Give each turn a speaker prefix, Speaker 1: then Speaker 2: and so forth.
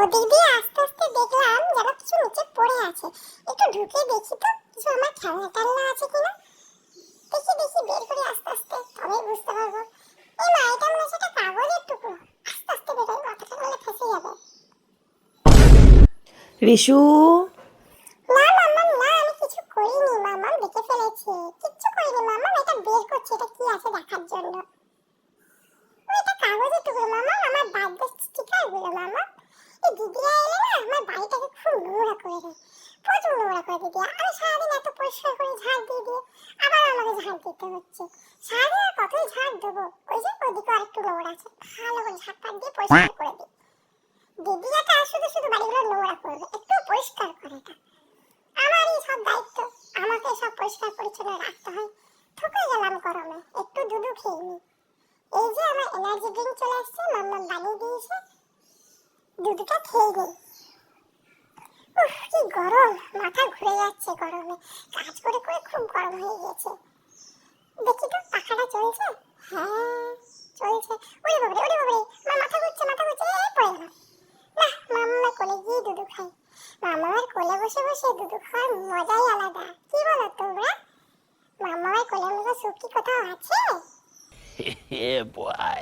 Speaker 1: ওদিক দিয়ে আস্তে আস্তে দেখলাম যেন কিছু নিচে পড়ে আছে। একটু ঢুকে দেখি তো কিছু আমার খেলনা টেলনা আছে কিনা। দেখি দেখি বের করে আস্তে আস্তে, তবেই বুঝতে পারবো। এই মা, এটা মনে হচ্ছে একটা কাগজের টুকরো। আস্তে আস্তে বেরোই, মাথাটা নাহলে ফেসে যাবে।
Speaker 2: রিশু,
Speaker 1: না মাম্মা, না আমি কিছু করিনি মাম্মা, দেখে ফেলেছি। কিচ্ছু করিনি মাম্মা, এটা বের করছি, এটা কি আছে দেখার জন্য। এটা কাগজের টুকরো মামা, আমার বার্থডে স্টিকার গুলো মামা। এই দিদিরা এলে না আমার বাড়িটাকে খুব নোংরা করে দেয়, প্রচুর নোংরা করে দিদিরা। আমি সারাদিন এত পরিষ্কার করে ঝাড় দিয়ে দিয়ে আবার আমাকে ঝাড় দিতে হচ্ছে। সারাদিন আর কতই ঝাড় দেবো, ওই যে ওদিকে আরেকটু নোংরা আছে, ভালো করে ঝাড় পাট দিয়ে পরিষ্কার করে দিই। দিদিরাটা শুধু শুধু বাড়িগুলো নোংরা করবে, একটু পরিষ্কার করাটা আমারই সব দায়িত্ব। আমাকে সব পরিষ্কার পরিচ্ছন্ন রাখতে হয়। ঠকে গেলাম গরমে, একটু দুধু খেয়ে নি। এই যে আমার এনার্জি ড্রিঙ্ক চলে আসছে, মাম্মা বানিয়ে দিয়েছে, দুধটা খেয়ে নিই। উফ কি গরম, মাথা ঘুরে যাচ্ছে গরমে, কাজ করে করে খুব গরম হয়ে গেছে। দেখি তো পাখাটা চলছে। হ্যাঁ চলছে। ওরে বাবারে, ওরে বাবারে, মা মাথা ঘুরছে, মাথা ঘুরছে, এই পড়ে গেলাম। না, মাম্মার কোলে গিয়ে দুধু খাই। মাম্মার কোলে বসে বসে দুধু খাওয়ার মজাই আলাদা, কি বলো তোমরা? মাম্মার কোলের মতো সুখ কি কোথাও আছে?
Speaker 2: yeah, boy.